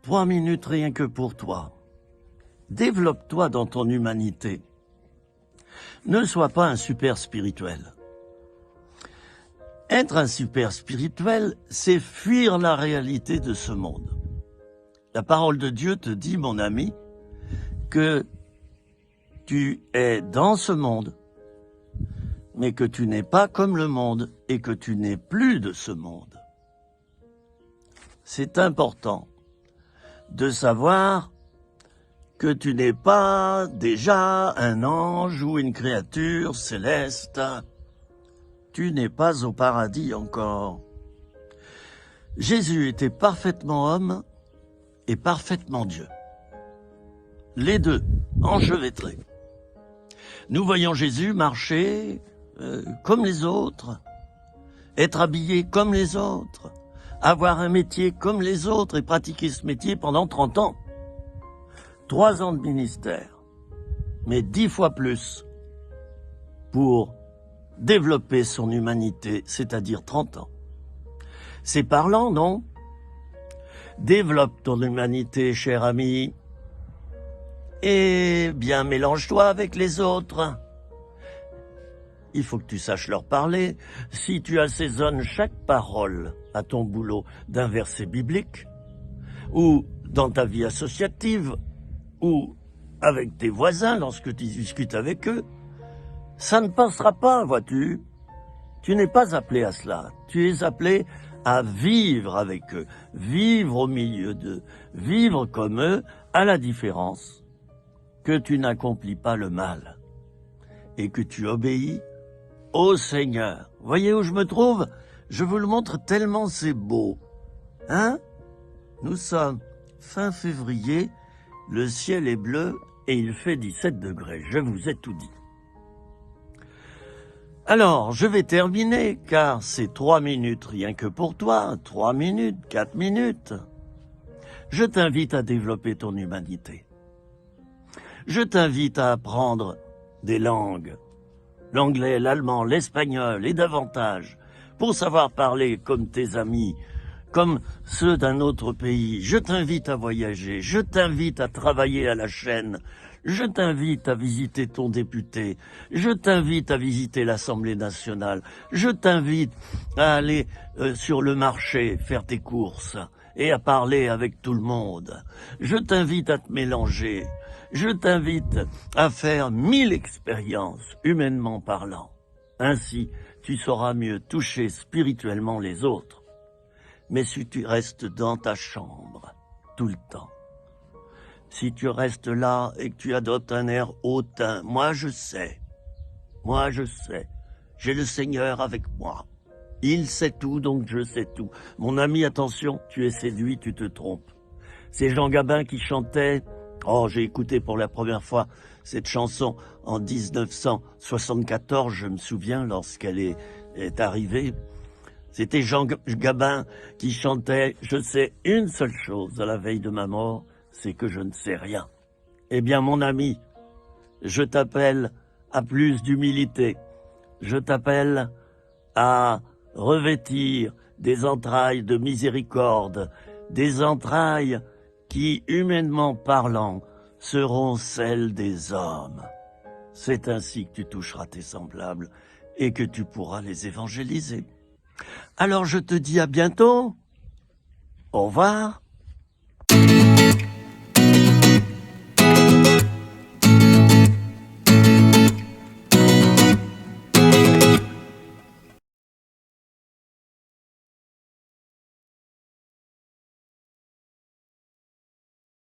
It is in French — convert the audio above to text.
3 minutes rien que pour toi. Développe-toi dans ton humanité. Ne sois pas un super spirituel. Être un super spirituel, c'est fuir la réalité de ce monde. La parole de Dieu te dit, mon ami, que tu es dans ce monde, mais que tu n'es pas comme le monde et que tu n'es plus de ce monde. C'est important de savoir que tu n'es pas déjà un ange ou une créature céleste. Tu n'es pas au paradis encore. Jésus était parfaitement homme et parfaitement Dieu. Les deux, enchevêtrés. Nous voyons Jésus marcher comme les autres, être habillé comme les autres, avoir un métier comme les autres et pratiquer ce métier pendant 30 ans. 3 ans de ministère, mais 10 fois plus pour développer son humanité, c'est-à-dire 30 ans. C'est parlant, non? Développe ton humanité, cher ami, et bien mélange-toi avec les autres. Il faut que tu saches leur parler. Si tu assaisonnes chaque parole à ton boulot d'un verset biblique, ou dans ta vie associative, ou avec tes voisins lorsque tu discutes avec eux, ça ne passera pas, vois-tu. Tu n'es pas appelé à cela. Tu es appelé à vivre avec eux, vivre au milieu d'eux, vivre comme eux, à la différence que tu n'accomplis pas le mal et que tu obéis au Seigneur. Voyez où je me trouve? Je vous le montre tellement c'est beau. Hein? Nous sommes fin février, le ciel est bleu et il fait 17 degrés. Je vous ai tout dit. Alors, je vais terminer, car c'est 3 minutes rien que pour toi, 3 minutes, 4 minutes. Je t'invite à développer ton humanité. Je t'invite à apprendre des langues, l'anglais, l'allemand, l'espagnol et davantage, pour savoir parler comme tes amis, comme ceux d'un autre pays. Je t'invite à voyager, je t'invite à travailler à la chaîne, je t'invite à visiter ton député, je t'invite à visiter l'Assemblée nationale, je t'invite à aller sur le marché faire tes courses et à parler avec tout le monde. Je t'invite à te mélanger, je t'invite à faire 1000 expériences, humainement parlant. Ainsi, tu sauras mieux toucher spirituellement les autres. Mais si tu restes dans ta chambre tout le temps, si tu restes là et que tu adoptes un air hautain, moi je sais, j'ai le Seigneur avec moi. Il sait tout, donc je sais tout. Mon ami, attention, tu es séduit, tu te trompes. C'est Jean Gabin qui chantait, j'ai écouté pour la première fois cette chanson en 1974, je me souviens, lorsqu'elle est arrivée. C'était Jean Gabin qui chantait « Je sais une seule chose à la veille de ma mort, c'est que je ne sais rien ». Eh bien, mon ami, je t'appelle à plus d'humilité. Je t'appelle à revêtir des entrailles de miséricorde, des entrailles qui, humainement parlant, seront celles des hommes. C'est ainsi que tu toucheras tes semblables et que tu pourras les évangéliser. Alors je te dis à bientôt. Au revoir.